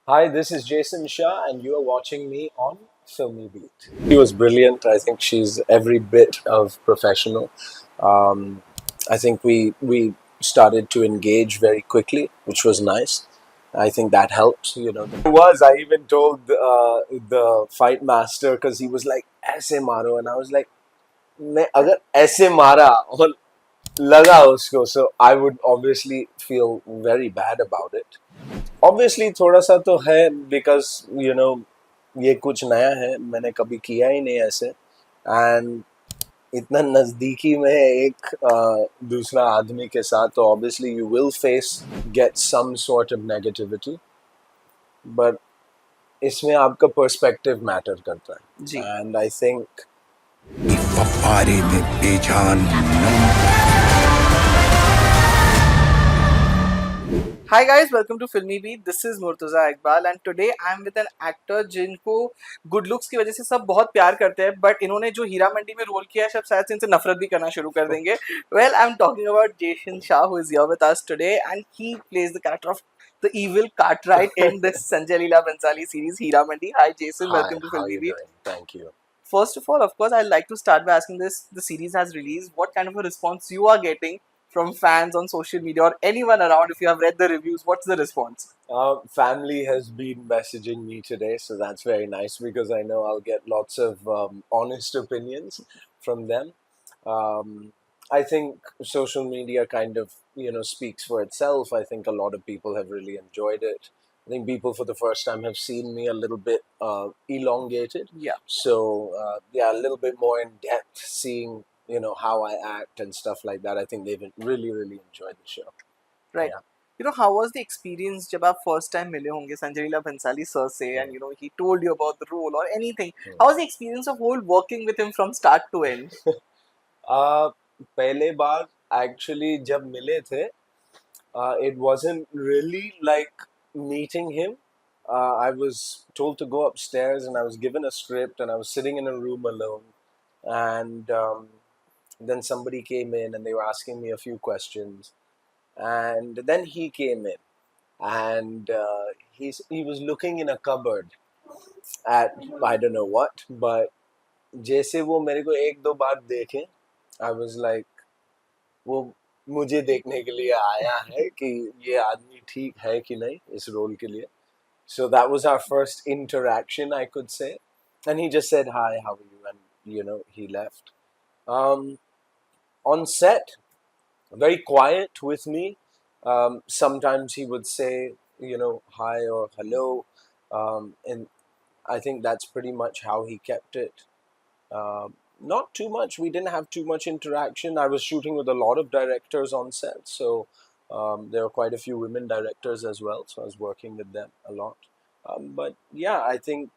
Hi, this is Jason Shah, and you are watching me on Filmibeat. She was brilliant. I think she's every bit of professional. Um, I think we started to engage very quickly, which was nice. I think that helped. I even told the fight master because he was like, "ऐसे मारो," and I was like, "मैं अगर ऐसे मारा और लगा उसको," so I would obviously feel very bad about it. Obviously थोड़ा सा तो है बिकॉज ये कुछ नया है मैंने कभी किया ही नहीं ऐसे एंड इतना नजदीकी में एक दूसरा आदमी के साथ तो obviously you will face get some sort of negativity but इसमें आपका पर्सपेक्टिव मैटर करता जी है एंड आई थिंक फव्वारे में बेजान Hi guys, welcome to Filmibeat. This is Murtaza Iqbal and today I'm with an actor जिनको good looks की वजह से सब बहुत प्यार करते हैं but इन्होंने जो हीरा मंडी में रोल किया है सब शायद से इनसे नफरत भी करना शुरू कर देंगे. Well, I'm talking about Jason Shah who is here with us today and he plays the character of the evil Cartwright in this Sanjay Leela Bhansali series Heeramandi. Hi Jason, hi, welcome to how are you Filmibeat. doing? Thank you. First of all, of course, I'd like to start by asking this: the series has released. What kind of a response you are getting from fans on social media or anyone around? If you have read the reviews, what's the response? Family has been messaging me today, so that's very nice because I know I'll get lots of honest opinions from them. Um, I think social media kind of speaks for itself. I think a lot of people have really enjoyed it. I think people for the first time have seen me a little bit elongated. Yeah, So yeah, a little bit more in depth, seeing how I act and stuff like that. I think they've really enjoyed the show. right. Yeah. How was the experience जब आप first time मिले होंगे Sanjay Leela Bhansali sir से and he told you about the role or anything? How was the experience of whole working with him from start to end? uh, पहले बार actually जब मिले थे it wasn't really like meeting him. I was told to go upstairs and I was given a script and I was sitting in a room alone. And then somebody came in and they were asking me a few questions. And then he came in and he was looking in a cupboard at I don't know what, but जैसे वो मेरे को एक दो बार देखे, I was like, वो मुझे देखने के लिए आया है कि ये आदमी ठीक है कि नहीं इस रोल के लिए. So that was our first interaction, I could say. And he just said, "Hi, how are you?" And he left. Um, on set, very quiet with me. Sometimes he would say, "Hi" or "hello," and I think that's pretty much how he kept it. Not too much. We didn't have too much interaction. I was shooting with a lot of directors on set, so there were quite a few women directors as well. So I was working with them a lot. But yeah, I think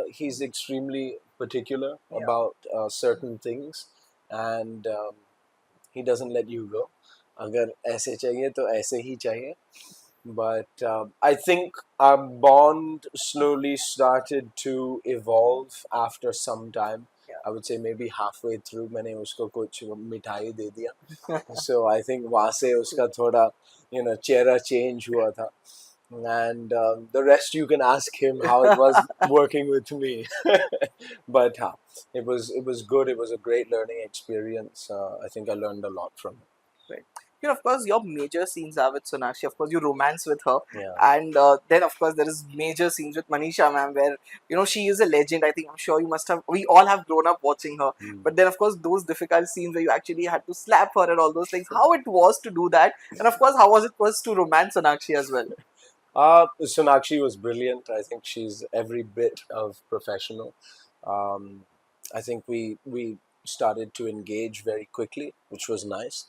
he's extremely particular about certain things, and he doesn't let you go. अगर ऐसे चाहिए तो ऐसे ही चाहिए. But I think our bond slowly started to evolve after some time. I would say maybe halfway through मैंने उसको कुछ मिठाई दे दिया. So I think वहाँ से उसका थोड़ा चेहरा change हुआ था. And the rest you can ask him how it was working with me. But it was good. It was a great learning experience. I think I learned a lot from it. Right. Of course, your major scenes are with Sonakshi. Of course, you romance with her, Yeah. and then of course there is major scenes with Manisha ma'am, where she is a legend. I think I'm sure you must have. We all have grown up watching her, but then of course those difficult scenes where you actually had to slap her and all those things. How it was to do that, and of course how was it was to romance Sonakshi as well. Sonakshi was brilliant. I think she's every bit of professional. Um, I think we started to engage very quickly, which was nice.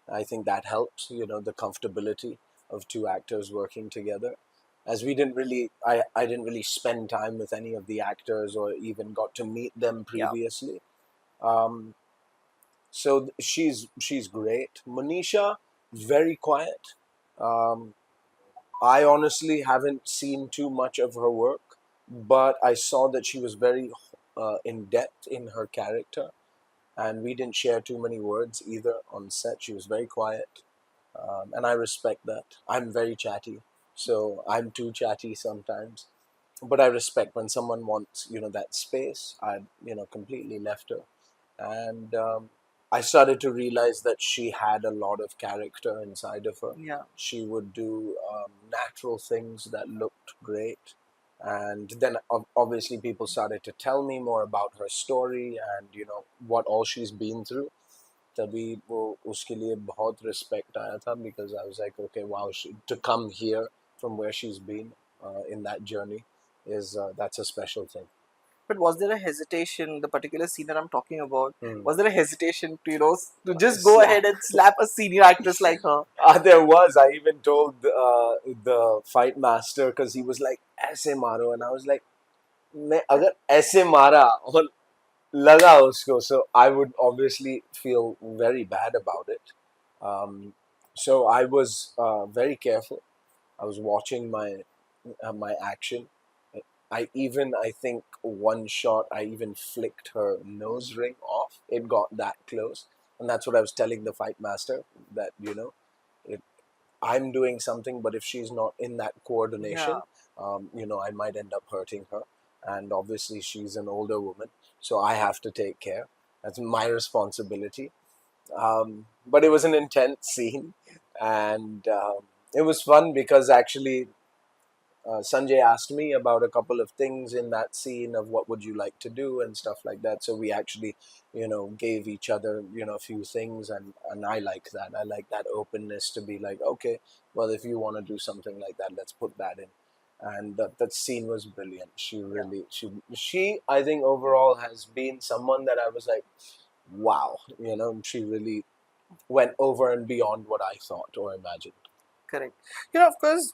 I think that helped. The comfortability of two actors working together. As we didn't really, I didn't really spend time with any of the actors or even got to meet them Yeah. previously. Um, so she's great. Manisha, very quiet. Um, I honestly haven't seen too much of her work, but I saw that she was very in depth in her character, and we didn't share too many words either on set. She was very quiet, and I respect that. I'm very chatty, so I'm too chatty sometimes. but I respect when someone wants, that space. I, completely left her. And I started to realize that she had a lot of character inside of her. Yeah. She would do natural things that looked great. And then obviously people started to tell me more about her story and, what all she's been through. तभी वो उसके लिए बहुत respect आया था because I was like, okay, wow, to come here from where she's been in that journey is that's a special thing. But was there a hesitation, the particular scene that I'm talking about, Hmm. was there a hesitation to, to just go ahead and slap a senior actress like her? There was. I even told the fight master because he was like, "ऐसे मारो," and I was like, "मैं अगर ऐसे मारा और लगा उसको," so I would obviously feel very bad about it. So I was very careful. I was watching my action. I think one shot, I even flicked her nose ring off. It got that close, and that's what I was telling the fight master that it, I'm doing something, but if she's not in that coordination, I might end up hurting her. And obviously, she's an older woman, so I have to take care. That's my responsibility. But it was an intense scene, and it was fun because actually Sanjay asked me about a couple of things in that scene of what would you like to do and stuff like that. So we actually, gave each other, a few things, and I like that. I like that openness to be like, okay, well, if you want to do something like that, let's put that in. And that scene was brilliant. She really, she, I think overall has been someone that I was like, wow, she really went over and beyond what I thought or imagined. Correct. Of course,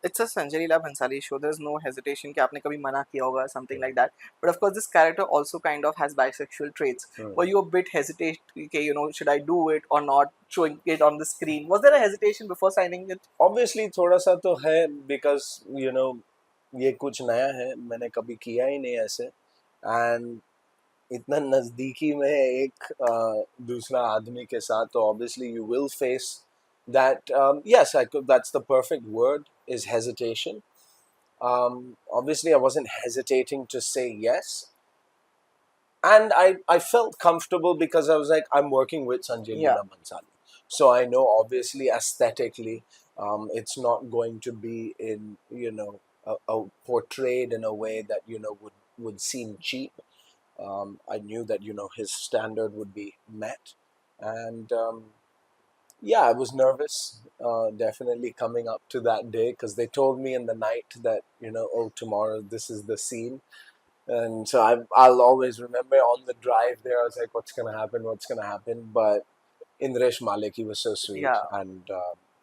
it's a Sanjay Leela Bhansali show. There's no hesitation कि आपने कभी मना किया होगा, something like that. But of course, this character also kind of has bisexual traits. Were you a bit hesitant? Okay, should I do it or not? Showing it on the screen. Was there a hesitation before signing it? Obviously थोड़ा सा तो है because ये कुछ नया है, मैंने कभी किया ही नहीं ऐसे, and इतना नजदीकी में एक दूसरा आदमी के साथ, तो obviously you will face that. Yes, that's the perfect word, is hesitation. Obviously I wasn't hesitating to say yes, and I felt comfortable because I was like, I'm working with Sanjay Leela Bhansali, so I know obviously aesthetically it's not going to be in portrayed in a way that would seem cheap. I knew that his standard would be met, and yeah, I was nervous, definitely coming up to that day because they told me in the night that oh, tomorrow this is the scene. And so I'll always remember on the drive there, I was like, what's going to happen? What's going to happen? But Indresh Malik, he was so sweet. Yeah. And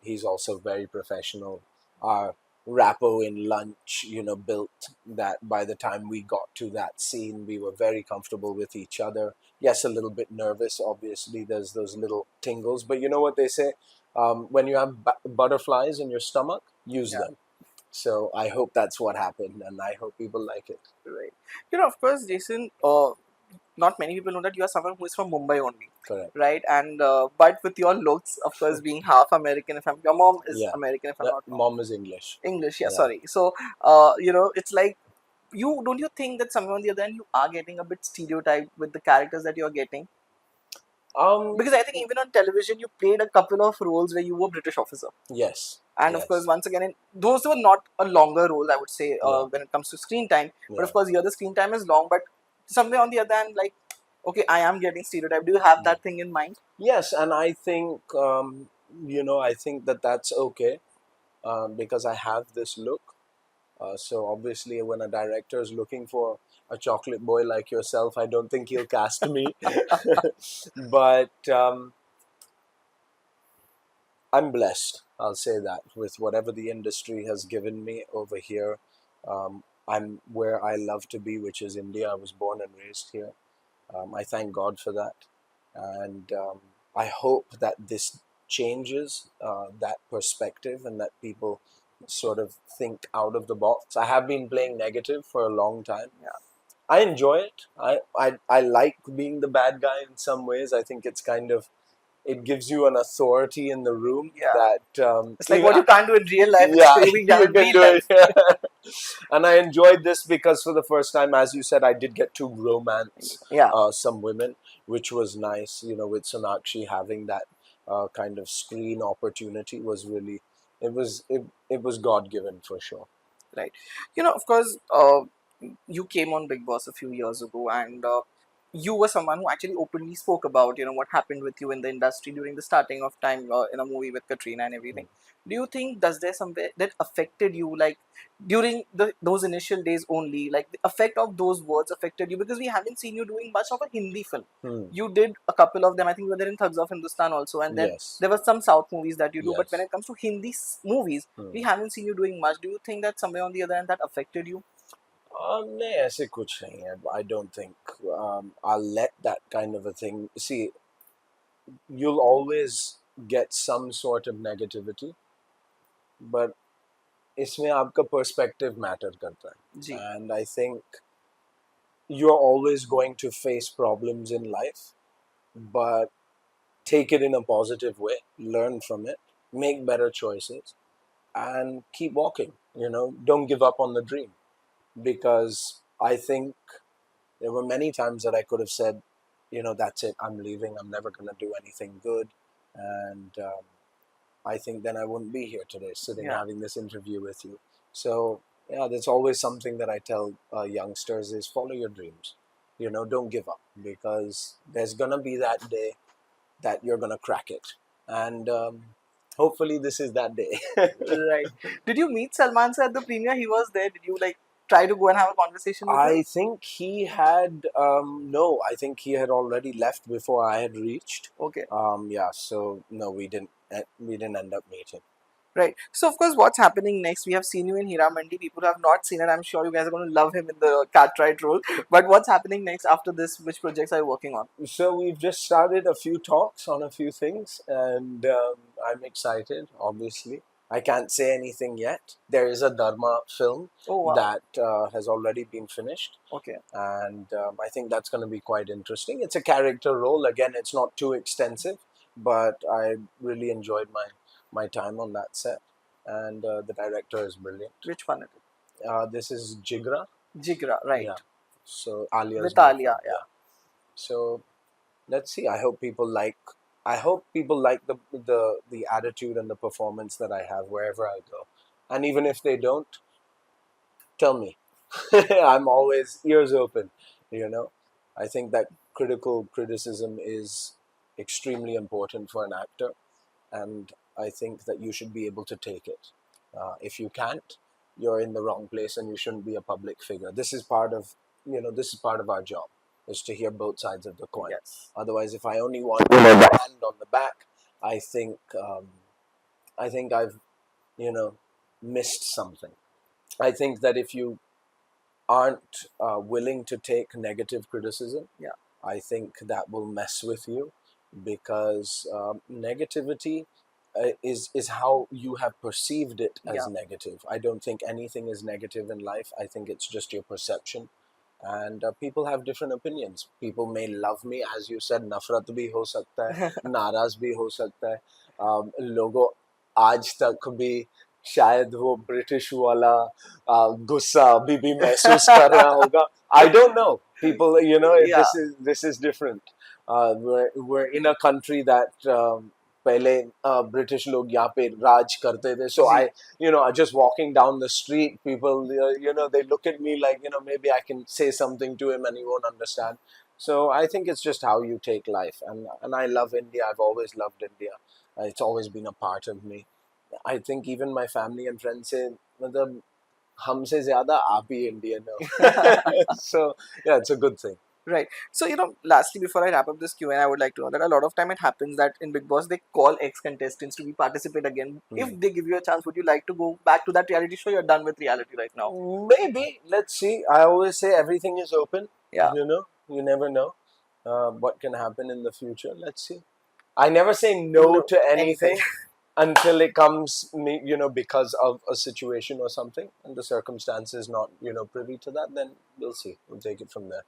he's also very professional. Our rapport in lunch, built that by the time we got to that scene, we were very comfortable with each other. Yes, a little bit nervous. Obviously, there's those little tingles. But you know what they say? When you have butterflies in your stomach, use them. So I hope that's what happened, and I hope people like it. Right. Of course, Jason, not many people know that you are someone who is from Mumbai only. Correct. Right? And but with your looks, of course, being half American, if your mom is American, if I'm not wrong. Mom is English. English, sorry. So, it's like, don't you think that somewhere on the other end you are getting a bit stereotyped with the characters that you're getting? Because I think even on television you played a couple of roles where you were a British officer. Yes. And of course, once again, those were not a longer role, I would say, when it comes to screen time. But of course, here the screen time is long. But somewhere on the other hand, like, okay, I am getting stereotyped. Do you have that thing in mind? Yes, and I think I think that's okay because I have this look. So obviously, when a director is looking for a chocolate boy like yourself, I don't think he'll cast me. But I'm blessed, I'll say that, with whatever the industry has given me over here. I'm where I love to be, which is India. I was born and raised here. I thank God for that. And I hope that this changes that perspective and that people sort of think out of the box. I have been playing negative for a long time. Yeah. I enjoy it. I like being the bad guy in some ways. I think it's kind of, it gives you an authority in the room that it's like what you can't do in real life. Yeah, it's you can do it. And I enjoyed this because for the first time, as you said, I did get to romance Yeah. some women, which was nice. With Sonakshi having that kind of screen opportunity was really, it was God given for sure. Right. Of course, you came on Big Boss a few years ago, and you were someone who actually openly spoke about, what happened with you in the industry during the starting of time in a movie with Katrina and everything. Do you think does there somewhere that affected you, like during those initial days only, like the effect of those words affected you because we haven't seen you doing much of a Hindi film. You did a couple of them. I think you were there in Thugs of Hindustan also, and then Yes. there were some South movies that you do. But when Yes. it comes to Hindi movies, we haven't seen you doing much. Do you think that somewhere on the other end that affected you? नहीं ऐसे कुछ नहीं है. I don't think I'll let that kind of a thing. See, you'll always get some sort of negativity, but इसमें आपका perspective matter करता है. जी. And I think you're always going to face problems in life, but take it in a positive way, learn from it, make better choices, and keep walking. Don't give up on the dream, because I think there were many times that I could have said, that's it, I'm leaving, I'm never going to do anything good. And I think then I wouldn't be here today sitting having this interview with you. So, yeah, that's always something that I tell youngsters is follow your dreams. Don't give up, because there's going to be that day that you're going to crack it. And hopefully this is that day. Right. Did you meet Salman sir at the premiere? He was there. Did you try to go and have a conversation with him? I think he had no. I think he had already left before I had reached. Okay. Yeah. So no, we didn't. We didn't end up meeting. Right. So, of course, what's happening next? We have seen you in Heeramandi. People who have not seen it, I'm sure you guys are going to love him in the Cartwright role. But what's happening next after this? Which projects are you working on? So we've just started a few talks on a few things, and I'm excited. Obviously, I can't say anything yet. There is a Dharma film that has already been finished. Okay. And I think that's going to be quite interesting. It's a character role. Again, it's not too extensive, but I really enjoyed my time on that set. And the director is brilliant. Which one is it? This is Jigra. Jigra, right. Yeah. So Alia's with Alia, yeah. So let's see. I hope people like the attitude and the performance that I have wherever I go. And even if they don't, tell me. I'm always ears open. I think that criticism is extremely important for an actor, and I think that you should be able to take it. If you can't, you're in the wrong place, and you shouldn't be a public figure. This is part of our job, is to hear both sides of the coin. Yes. Otherwise, if I only want the hand on the back, I think I've missed something. I think that if you aren't willing to take negative criticism, I think that will mess with you, because negativity is how you have perceived it as negative. I don't think anything is negative in life. I think it's just your perception. And people have different opinions. People may love me, as you said, nafrat bhi ho sakta hai, naraz bhi ho sakta hai. Logo आज तक भी शायद वो British वाला गुस्सा अभी भी महसूस कर रहा होगा. I don't know. People, this is different. We're in a country that पहले ब्रिटिश लोग यहाँ पे राज करते थे. So I just walking down the street, people they look at me like maybe I can say something to him and he won't understand. So I think it's just how you take life, and I love India. I've always loved India. It's always been a part of me. I think even my family and friends say, मतलब हमसे ज़्यादा आप ही Indian हो. So yeah, it's a good thing. Right. So, lastly, before I wrap up this Q&A, I would like to know that a lot of time it happens that in Big Boss, they call ex-contestants to be participate again. If they give you a chance, would you like to go back to that reality show? You're done with reality right now. Maybe. Let's see. I always say everything is open. Yeah. You never know what can happen in the future. Let's see. I never say no to anything. Until it comes, because of a situation or something, and the circumstances not, privy to that, then we'll see. We'll take it from there.